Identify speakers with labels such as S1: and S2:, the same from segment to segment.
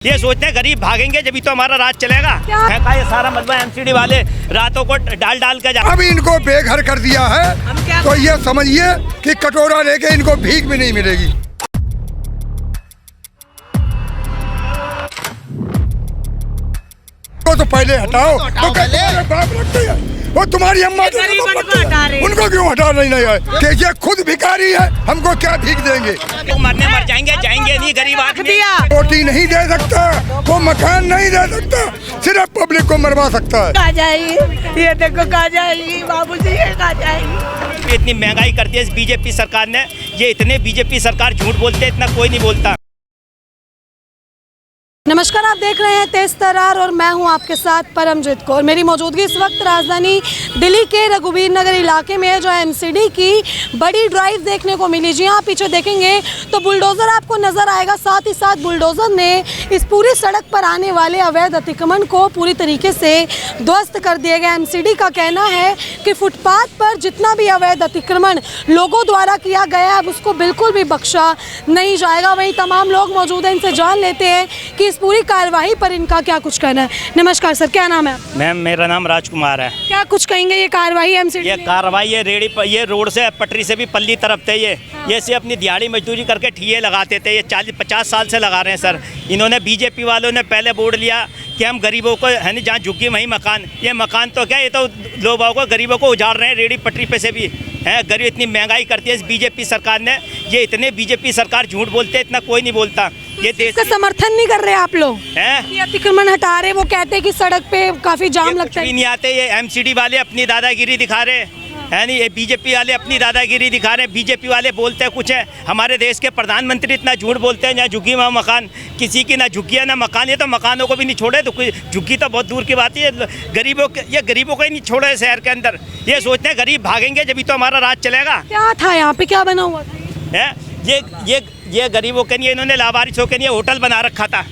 S1: ये सोचते हैं गरीब भागेंगे जब तो हमारा राज चलेगा। फेंका ये सारा मलबा एमसीडी वाले रातों को डाल के जा।
S2: अब इनको बेघर कर दिया है तो ये समझिए कि कटोरा लेके इनको भीख भी नहीं मिलेगी। तो पहले हटाओ तो बाप रखते हैं वो तुम्हारी अम्मा उनको क्यों हटा नहीं है कि ये खुद भिखारी है, हमको क्या भीख देंगे?
S1: तो मरने मर जाएंगे नहीं गरीब आदमी।
S2: रोटी नहीं दे सकता, वो मकान नहीं दे सकता, सिर्फ पब्लिक को मरवा सकता है।
S3: कहाँ जाएगी ये देखो, कहाँ जाएगी बाबूजी, ये कहाँ जाएगी?
S1: इतनी महंगाई करती है इस बीजेपी सरकार ने। ये इतने बीजेपी सरकार झूठ बोलते हैं, इतना कोई नहीं बोलता।
S4: नमस्कार, आप देख रहे हैं तेज तरार और मैं हूं आपके साथ परमजीत कौर। मेरी मौजूदगी इस वक्त राजधानी दिल्ली के रघुवीर नगर इलाके में है, जो एमसीडी की बड़ी ड्राइव देखने को मिली। जी हाँ, पीछे देखेंगे तो बुलडोज़र आपको नज़र आएगा। साथ ही साथ बुलडोज़र ने इस पूरी सड़क पर आने वाले अवैध अतिक्रमण को पूरी तरीके से ध्वस्त कर दिया गया। एमसीडी का कहना है कि फुटपाथ पर जितना भी अवैध अतिक्रमण लोगों द्वारा किया गया है उसको बिल्कुल भी बख्शा नहीं जाएगा। वहीं तमाम लोग मौजूद हैं, इनसे जान लेते हैं कि इस पूरी कार्यवाही पर इनका क्या कुछ कहना है। नमस्कार सर, क्या नाम है?
S1: मैम मेरा नाम राजकुमार है।
S4: क्या कुछ कहेंगे ये कार्रवाई एमसीडी?
S1: ये कार्रवाई ये रेडी पर, ये रोड से पटरी से भी पल्ली तरफ थे। ये से अपनी दिहाड़ी मजदूरी करके ठिये लगाते थे। ये 40-50 साल से लगा रहे हैं सर। इन्होंने बीजेपी वालों ने पहले बोर्ड लिया कि हम गरीबों को है नहीं, जहाँ झुग्गी वहीं मकान। ये मकान तो क्या, ये तो लोगों को गरीबों को उजाड़ रहे हैं रेडी पटरी पे से भी है। गरीब इतनी महंगाई करती है इस बीजेपी सरकार ने। ये इतने बीजेपी सरकार झूठ बोलते हैं, इतना कोई नहीं बोलता। ये देश
S4: का समर्थन नहीं कर रहे आप लोग हैं? ये अतिक्रमण हटा रहे, वो कहते हैं कि सड़क पे काफी जाम लगता है।
S1: नहीं आते ये एमसीडी वाले अपनी दादागिरी दिखा रहे है नहीं, ये बीजेपी वाले अपनी दादागिरी दिखा रहे हैं। बीजेपी वाले बोलते हैं कुछ है, हमारे देश के प्रधानमंत्री इतना झूठ बोलते हैं, जहाँ झुग्गी वहाँ मकान। किसी की ना झुग्गी है ना मकान। ये तो मकानों को भी नहीं छोड़े, तो झुग्गी तो बहुत दूर की बात है। ये गरीबों को ही नहीं छोड़े शहर के अंदर। ये सोचते हैं गरीब भागेंगे जब तो हमारा राज चलेगा।
S4: क्या था यहाँ पे, क्या बना हुआ था?
S1: ये गरीबों के लिए इन्होंने लावारिसों के लिए होटल बना रखा था।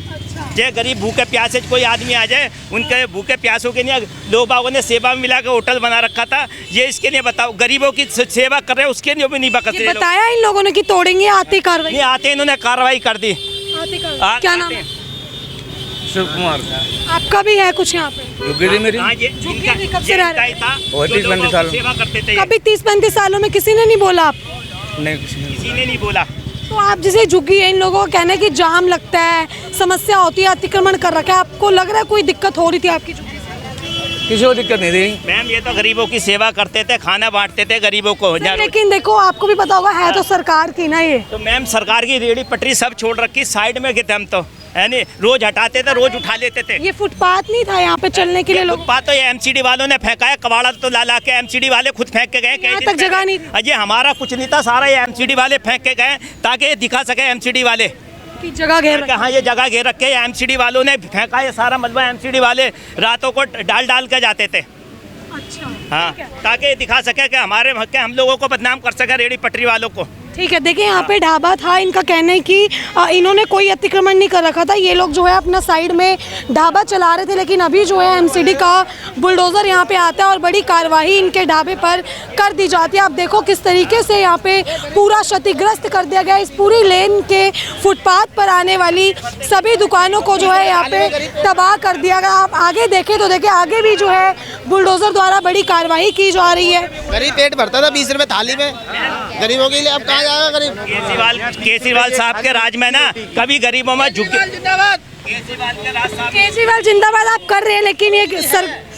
S1: ये गरीब भूखे प्यासे कोई आदमी आ जाए, उनके भूखे प्यासों के लिए लोग बागों ने सेवा में मिला के होटल बना रखा था। ये इसके लिए बताओ, गरीबों की सेवा कर रहे हैं, उसके लिए भी नहीं बकते।
S4: बताया इन लोगों ने कि तोड़ेंगे, आते कार्रवाई।
S1: ये आते इन्होंने कार्रवाई कर दी।
S4: क्या नाम है?
S5: शिव कुमार।
S4: आपका भी है कुछ यहाँ पे?
S5: मेरी
S4: कब से रह रहे हैं?
S5: 30-35 साल
S1: सेवा करते थे।
S4: कभी 30-35 सालों में किसी ने नहीं बोला आपको?
S5: नहीं,
S1: किसी ने नहीं बोला।
S4: तो आप जैसे झुग्गी है, इन लोगों का कहना है कि जाम लगता है, समस्या होती है, अतिक्रमण कर रखा है। आपको लग रहा है कोई दिक्कत हो रही थी आपकी झुग्गी से?
S5: किसी को दिक्कत नहीं थी
S1: मैम। ये तो गरीबों की सेवा करते थे, खाना बांटते थे गरीबों को।
S4: लेकिन देखो, आपको भी पता होगा है तो सरकार की ना ये।
S1: तो मैम सरकार की रेडी पटरी सब छोड़ रखी, साइड में गए हम तो है नहीं, रोज हटाते थे, रोज उठा लेते थे।
S4: ये फुटपाथ नहीं था यहाँ पे चलने के लिए लोग?
S1: फुटपाथ तो ये एमसीडी वालों ने फेंका है। कबाड़ा तो ला के एमसीडी वाले खुद फेंक के गए।
S4: यहाँ तक जगह नहीं,
S1: अजय हमारा कुछ नहीं था, सारा ये एमसीडी वाले फेंक के गए ताकि ये दिखा सके एमसीडी वाले
S4: की जगह घेर।
S1: हाँ, ये जगह घेर रखे एमसीडी वालों ने फेंका। ये सारा मलबा एमसीडी वाले रातों को डाल के जाते थे।
S4: अच्छा,
S1: हाँ, ताकि दिखा सके कि हमारे हम लोगों को बदनाम कर सके रेडी पटरी वालों को।
S4: ठीक है, देखिए यहाँ पे ढाबा था, इनका कहना है कि इन्होंने कोई अतिक्रमण नहीं कर रखा था। ये लोग जो है अपना साइड में ढाबा चला रहे थे, लेकिन अभी जो है एमसीडी का बुलडोज़र यहाँ पे आता है और बड़ी कार्रवाई इनके ढाबे पर कर दी जाती है। आप देखो किस तरीके से यहाँ पे पूरा क्षतिग्रस्त कर दिया गया। इस पूरी लेन के फुटपाथ पर आने वाली सभी दुकानों को जो है यहाँ पे तबाह कर दिया गया। आप आगे देखें तो देखिए, आगे भी जो है बुलडोज़र द्वारा बड़ी कार्रवाई की जा रही है।
S6: गरीब पेट भरता था 20 रुपए थाली में, गरीबों के लिए अब कहाँ जाएगा गरीब?
S1: केजरीवाल साहब के राज में ना कभी गरीबों में झुके।
S4: केजरीवाल जिंदाबाद आप कर रहे हैं, लेकिन ये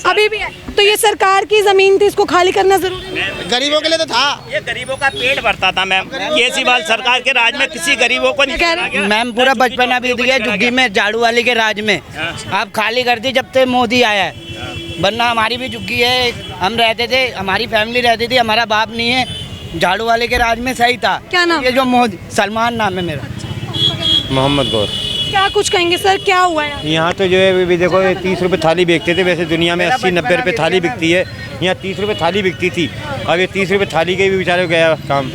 S4: अभी भी है तो ये सरकार की जमीन थी, इसको खाली करना जरूरी है।
S6: गरीबों के लिए तो था,
S1: ये गरीबों का पेट भरता था मैम। केजरीवाल सरकार के राज में किसी गरीबों को नहीं।
S7: मैम पूरा बचपन बीत गया झुग्गी में, झाड़ू वाली के राज में। आप खाली कर दी जब से मोदी आया है, वरना हमारी भी झुग्गी है, हम रहते थे, हमारी फैमिली रहती थी, हमारा बाप नहीं है। झाड़ू वाले के राज में सही था।
S4: क्या नाम?
S7: ये जो मोदी, सलमान नाम है मेरा।
S5: मोहम्मद गौर।
S4: क्या कुछ कहेंगे सर, क्या हुआ है
S5: यहाँ तो जो है भी देखो, 30 रुपए थाली बेचते थे। वैसे दुनिया में 80-90 रुपए थाली बिकती है, यहाँ 30 रुपए थाली बिकती थी। अब ये 30 रुपए थाली के भी बेचारे गया काम,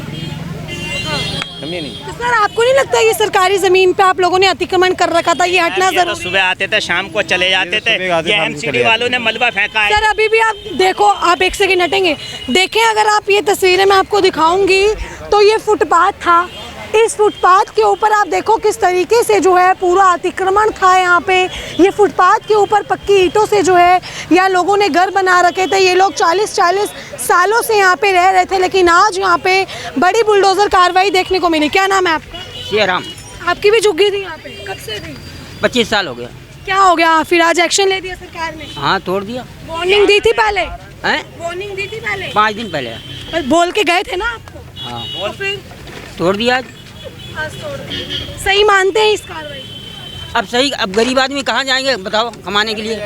S5: समझे नहीं?
S4: तो सर आपको नहीं लगता ये सरकारी जमीन पे आप लोगों ने अतिक्रमण कर रखा था, ये हटना जरूर?
S1: सुबह आते थे, शाम को चले जाते थे। ये एमसीडी वालों ने मलबा फेंका है।
S4: सर अभी भी आप देखो, आप एक सेकंड हटेंगे, देखें अगर आप ये तस्वीरें मैं आपको दिखाऊंगी तो ये फुटपाथ था, इस फुटपाथ के ऊपर आप देखो किस तरीके से जो है पूरा अतिक्रमण था यहाँ पे। ये फुटपाथ के ऊपर पक्की ईंटों से जो है यहाँ लोगों ने घर बना रखे थे। ये लोग 40-40 सालों से यहाँ पे रह रहे थे, लेकिन आज यहाँ पे बड़ी बुलडोजर कार्रवाई देखने को मिली। क्या नाम है आपका?
S8: श्रीराम।
S4: आपकी भी झुग्गी थी यहाँ पे? कब से थी?
S8: 25 साल हो गया।
S4: क्या हो गया फिर? आज एक्शन ले दिया सरकार ने?
S8: हाँ, तोड़ दिया।
S4: वार्निंग दी थी पहले?
S8: हैं?
S4: वार्निंग दी थी पहले?
S8: 5 दिन पहले।
S4: पर बोल के गए थे ना आपको?
S8: हाँ,
S4: तो फिर
S8: तोड़ दिया।
S4: आज तोड़ दिया। सही मानते हैं इस कार्रवाई को?
S8: अब सही, अब गरीब आदमी कहाँ जाएंगे बताओ कमाने के लिए?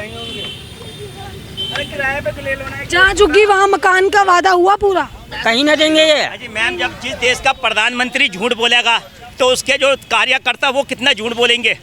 S4: जहाँ झुग्गी वहाँ मकान का वादा हुआ पूरा?
S8: कहीं ना देंगे ये।
S1: जी मैम, जब जिस देश का प्रधानमंत्री झूठ बोलेगा तो उसके जो कार्यकर्ता वो कितना झूठ बोलेंगे?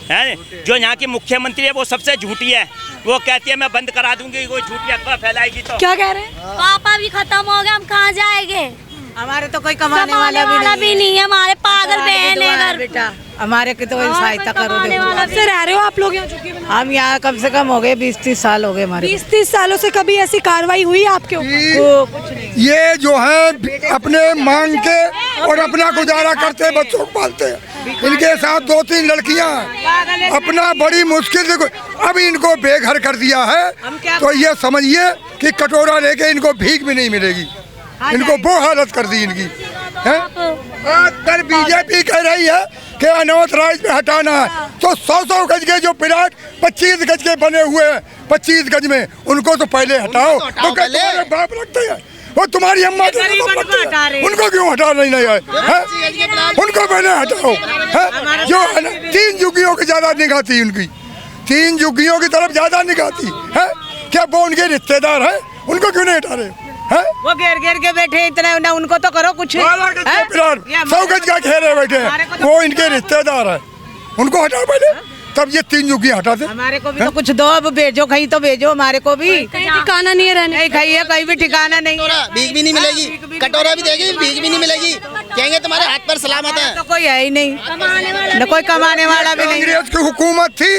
S1: हैं? जो यहाँ की मुख्यमंत्री है वो सबसे झूठी है। वो कहती है मैं बंद करा दूंगी, वो झूठी अफवाह फैलाएगी। तो
S4: क्या कह रहे हैं?
S9: पापा भी खत्म हो गया, हम कहाँ जाएंगे?
S3: हमारे तो कोई कमाने वाला
S9: भी नहीं है। हमारे पागल बहन है घर।
S3: बेटा हमारे की तो सहायता करो।
S4: कब से रह रहे हो आप लोग यहाँ झुग्गी बना?
S3: हम यहाँ कम से कम हो गए 20-30 साल हो गए हमारे।
S4: 20-30 सालों से कभी ऐसी कार्रवाई हुई आपके ऊपर?
S2: ये जो है अपने मांग के और अपना गुजारा करते हैं, बच्चों को पालते हैं। इनके साथ 2-3 लड़कियां हैं। अपना बड़ी मुश्किल से अब इनको बेघर कर दिया है। तो ये समझिए कि कटोरा लेके इनको भीख भी नहीं मिलेगी। इनको वो हालत कर दी इनकी है। आज कल बीजेपी कह रही है कि अनऑथराइज में हटाना है, तो 100-100 गज के जो प्लाट 25 गज के बने हुए हैं 25 गज में, उनको तो पहले हटाओ। तो तुम्हारे बाप लगते हैं, वो तुम्हारी अम्मा के उनको क्यों हटा नहीं आए? उनको पहले हटाओ। जो 3 झुग्गियों की ज्यादा निगाह थी उनकी, 3 झुग्गियों की तरफ ज्यादा निगाह थी है। क्या वो उनके रिश्तेदार हैं? उनको क्यों नहीं हटा रहे?
S3: वो घेर के बैठे इतना ना, उनको तो करो कुछ।
S2: 100 गज का घेरे बैठे हैं, वो इनके रिश्तेदार है, उनको हटाओ पहले, तब ये 3 झुग्गियां हटाते।
S3: हमारे को भी तो कुछ दो, अब भेजो कहीं तो भेजो हमारे को भी।
S4: ठिकाना नहीं है रहने?
S3: नहीं कहीं है, कहीं भी ठिकाना नहीं है।
S6: भीख भी नहीं मिलेगी, कटोरा भी देगी, भीख भी नहीं मिलेगी। कहेंगे तुम्हारे हाथ पर सलामत है।
S3: तो कोई है ही नहीं, न कोई कमाने वाला भी नहीं।
S2: कांग्रेस की हुकूमत थी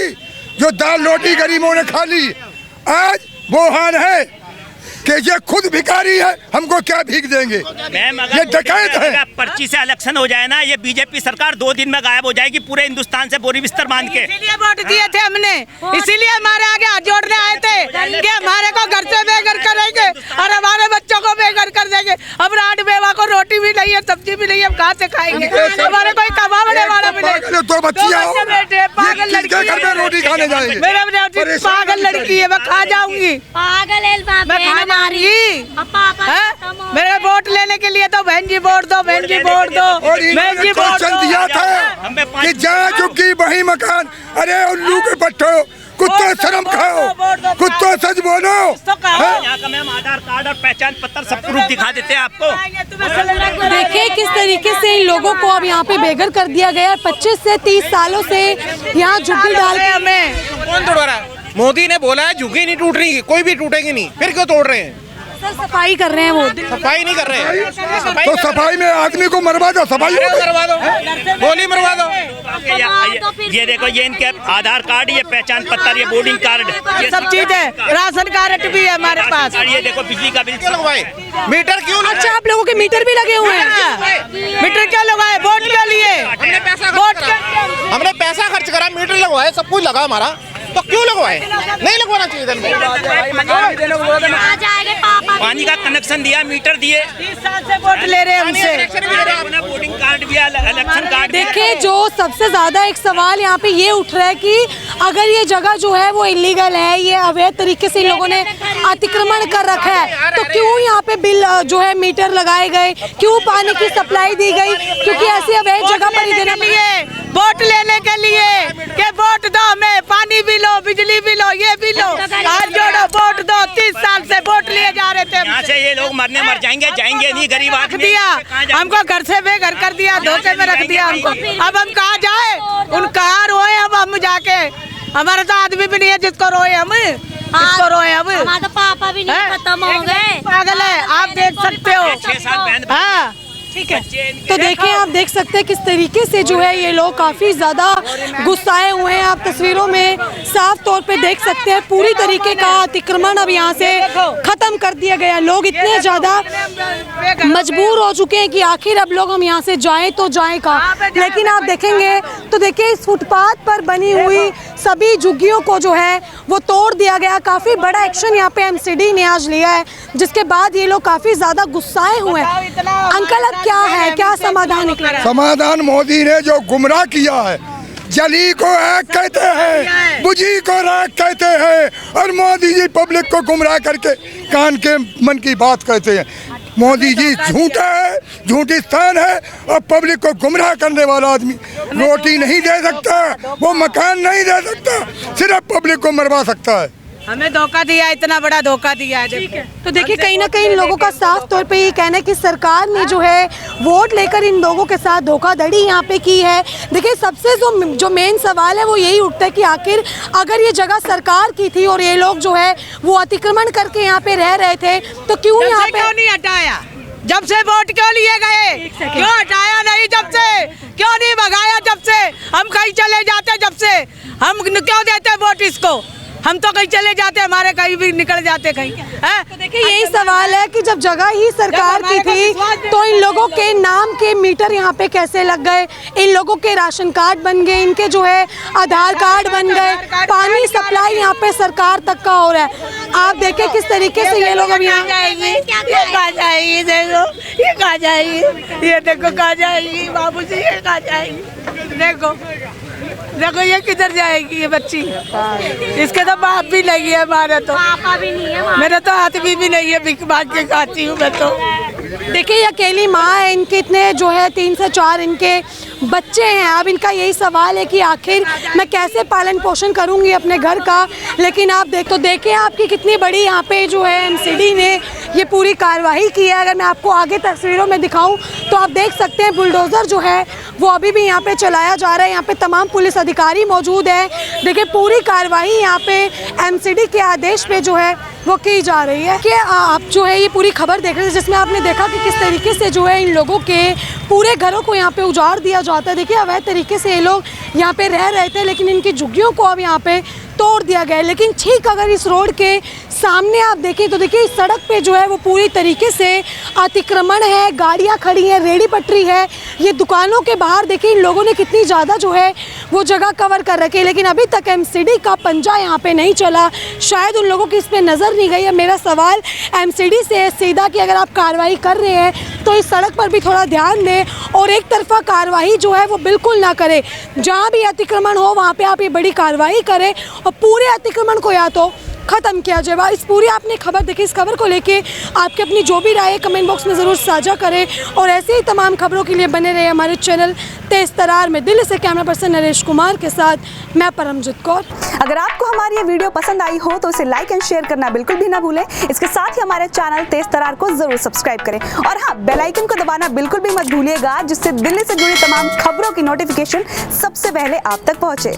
S2: जो दाल रोटी गरीबों ने खा ली। आज वो हाल है कि ये खुद भिखारी है, हमको क्या भीख देंगे? ये डकैत है।
S1: पर्ची से इलेक्शन हो जाए ना, ये बीजेपी सरकार 2 दिन में गायब हो जाएगी पूरे हिंदुस्तान से बोरी बिस्तर बांध के।
S3: इसीलिए वोट दिए थे हमने, इसीलिए हमारे आगे हाथ जोड़ने आए थे कि हमारे को घर से बेघर करेंगे और हमारे बच्चों को बेघर कर देंगे। अब रात बेवा को रोटी भी नहीं है, सब्जी भी नहीं है, हम कहाँ से खाएंगे? हमारे कोई कमाने वाला भी नहीं।
S2: 2 बच्चियां
S3: पागल लड़की है,
S2: रोटी खाने जाएंगे।
S3: मेरे पागल लड़की है, मैं खा जाऊंगी।
S9: पागल है
S3: मेरे वोट लेने के लिए तो बहन जी वोट दो, बहन जी वोट दो, बहन जी वोट दो।
S2: दिया था कि जहाँ झुग्गी वही मकान। अरे उल्लू के पट्टो, कुत्ते शर्म खाओ, कुत्ते सच बोलो।
S1: यहाँ का मैम आधार कार्ड और पहचान पत्र सब प्रूफ दिखा देते हैं आपको।
S4: देखिए किस तरीके से इन लोगों को अब यहाँ पे बेघर कर दिया गया है। 25 से 30 सालों से यहाँ झुग्गी डाल के
S3: हमें
S10: कौन तोड़ रहा है? मोदी ने बोला है झुग्गी नहीं टूट रही, कोई भी टूटेगी नहीं, फिर क्यों तोड़ रहे हैं?
S4: सर सफाई कर रहे हैं वो।
S10: सफाई नहीं कर रहे हैं।
S2: तो सफाई में आदमी को मरवा दो, सफाई
S10: मरवा दो, गोली मरवा दो।
S1: ये देखो, ये इनके आधार कार्ड, ये पहचान पत्र, ये बोर्डिंग कार्ड, ये
S3: सब चीज है, राशन कार्ड भी है हमारे पास।
S1: ये देखो बिजली का बिल
S10: लगवाए, मीटर क्यों?
S4: अच्छा, आप लोगों के मीटर भी लगे हुए हैं?
S3: मीटर क्यों लगवाए? वोट के लिए।
S10: हमने पैसा खर्च करा, मीटर लगवाए, सब कुछ लगा हमारा, तो क्यों लगवाए? नहीं लगवाना चाहिए था।
S1: पानी का कनेक्शन दिया, मीटर दिए,
S3: 30 साल से वोट ले रहे हैं हमसे।
S1: अपना वोटिंग कार्ड भी, इलेक्शन कार्ड।
S4: देखिए जो सबसे ज्यादा एक सवाल यहाँ पे ये उठ रहा है कि अगर ये जगह जो है वो इलीगल है, ये अवैध तरीके से इन लोगों ने अतिक्रमण कर रखा है, तो क्यों यहाँ पे बिल जो है मीटर लगाए गए, क्यों पानी की सप्लाई दी गई? क्योंकि ऐसी अवैध जगह पर ही देना
S3: लिए, वोट लेने के लिए कि वोट दो हमें, पानी भी लो, बिजली भी लो, ये भी लो, हाथ जोड़ो, वोट दो। 30 साल से वोट लिए जा रहे थे।
S1: यहाँ से ये लोग मरने मर जाएंगे, जाएंगे नहीं, गरीब
S3: रख दिया हमको, घर से बेघर कर दिया, धोखे में रख दिया हमको। अब हम कहाँ जाए? उन कहाँ रोए अब हम जाके? हमारा तो आदमी भी नहीं है जिसको रोए हम, किसको रोए हम?
S9: हमारे तो पापा भी नहीं, खत्म हो गए।
S3: पागल है, आप देख सकते हो।
S1: 6 साल
S3: हाँ,
S4: ठीक है, तो देखिए आप देख सकते हैं किस तरीके से जो है ये लोग काफ़ी ज़्यादा गुस्साए हुए हैं। आप तस्वीरों में साफ तौर पे देख सकते हैं पूरी तरीके का अतिक्रमण अब यहाँ से ख़त्म कर दिया गया। लोग इतने ज़्यादा मजबूर हो चुके हैं कि आखिर अब लोग हम यहाँ से जाएं तो जाएं कहाँ। लेकिन आप देखेंगे तो देखिए इस फुटपाथ पर बनी हुई सभी झुग्गियों को जो है वो तोड़ दिया गया। काफ़ी बड़ा एक्शन यहाँ पे एमसीडी ने आज लिया है, जिसके बाद ये लोग काफ़ी ज़्यादा गुस्साए हुए हैं। अंकल अब क्या है, क्या समाधान निकला?
S2: समाधान मोदी ने जो गुमराह किया है, जली को आग कहते हैं, बुझी को राख कहते हैं, और मोदी जी पब्लिक को गुमराह करके कान के मन की बात कहते हैं। मोदी जी झूठा है, झूठिस्तान है, और पब्लिक को गुमराह करने वाला आदमी रोटी नहीं दे सकता, वो मकान नहीं दे सकता, सिर्फ पब्लिक को मरवा सकता है।
S3: हमें धोखा दिया, इतना बड़ा धोखा दिया है।
S4: ठीक है, तो देखिए कहीं ना कहीं लोगों का साफ तौर पे ये कहना है कि सरकार ने जो है वोट लेकर इन लोगों के साथ धोखाधड़ी यहाँ पे की है। देखिए सबसे जो मेन सवाल है वो यही उठता है कि आखिर अगर ये जगह सरकार की थी और ये लोग जो है वो अतिक्रमण करके यहाँ पे रह रहे थे, तो क्यों यहाँ पे
S3: क्यों नहीं हटाया? जब से वोट क्यों लिए गए, क्यों हटाया नहीं? जब से क्यों नहीं भगाया? जब से हम कहीं चले जाते, जब से हम क्यों देते वोट इसको? हम तो कहीं चले जाते, हमारे कहीं भी निकल जाते कहीं।
S4: तो देखिए यही सवाल है कि जब जगह ही सरकार की थी तो इन लोगों के नाम के मीटर यहाँ पे कैसे लग गए, इन लोगों के राशन कार्ड बन गए, इनके जो है आधार कार्ड बन गए, पानी सप्लाई यहाँ पे सरकार तक का हो रहा है। आप देखिए किस तरीके से ये लोग अब यहाँ
S3: जाएगी, ये कहाँ जाएगी? देखो ये कहाँ जाएगी, ये देखो कहाँ जाएगी बाबू जी, ये कहाँ जाएगी? देखो देखो ये किधर जाएगी ये बच्ची? इसके तो बाप भी नहीं है, हमारे तो
S9: पापा भी नहीं है,
S3: मेरे तो आदमी भी नहीं है, भिख मांग के खाती हूँ मैं तो।
S4: देखिए अकेली माँ है, इनके इतने जो है 3 से 4 इनके बच्चे हैं। अब इनका यही सवाल है कि आखिर मैं कैसे पालन पोषण करूंगी अपने घर का। लेकिन आप देखिए आपकी कितनी बड़ी यहाँ पे जो है एमसीडी ने ये पूरी कार्रवाई की है। अगर मैं आपको आगे तस्वीरों में दिखाऊं तो आप देख सकते हैं बुलडोज़र जो है वो अभी भी यहाँ पे चलाया जा रहा है। यहाँ पे तमाम पुलिस अधिकारी मौजूद है। देखिए पूरी कार्रवाई यहाँ पे एमसीडी के आदेश पे जो है वो की जा रही है। कि आप जो है ये पूरी खबर देख रहे थे जिसमें आपने देखा कि किस तरीके से जो है इन लोगों के पूरे घरों को यहाँ पे उजाड़ दिया जाता है। देखिए अवैध तरीके से ये लोग यहाँ पे रह रहे थे, लेकिन इनकी झुग्गियों को अब यहाँ पे तोड़ दिया गया है। लेकिन ठीक अगर इस रोड के सामने आप देखें तो देखिए इस सड़क पे जो है वो पूरी तरीके से अतिक्रमण है, गाड़ियाँ खड़ी हैं, रेडी पटरी है। ये दुकानों के बाहर देखिए इन लोगों ने कितनी ज़्यादा जो है वो जगह कवर कर रखी है। लेकिन अभी तक एमसीडी का पंजा यहाँ पे नहीं चला, शायद उन लोगों की इस पर नज़र नहीं गई है। मेरा सवाल एमसीडी से है सीधा कि अगर आप कार्रवाई कर रहे हैं तो इस सड़क पर भी थोड़ा ध्यान दें और एक तरफा कार्रवाई जो है वो बिल्कुल ना करें। जहाँ भी अतिक्रमण हो वहाँ पे आप ये बड़ी कार्रवाई करें और पूरे अतिक्रमण को या तो ख़त्म किया जाए। इस पूरी आपने खबर देखी, इस खबर को लेके आपकी अपनी जो भी राय है कमेंट बॉक्स में ज़रूर साझा करें और ऐसे ही तमाम खबरों के लिए बने रहे हमारे चैनल तेज़ तरार में। दिल्ली से कैमरा पर्सन नरेश कुमार के साथ मैं परमजीत कौर।
S11: अगर आपको हमारी ये वीडियो पसंद आई हो तो इसे लाइक एंड शेयर करना बिल्कुल भी ना भूलें। इसके साथ ही हमारे चैनल तेज़ तरार को ज़रूर सब्सक्राइब करें और हाँ, बेल आइकन को दबाना बिल्कुल भी मत भूलिएगा, जिससे दिल्ली से जुड़ी तमाम खबरों की नोटिफिकेशन सबसे पहले आप तक पहुँचे।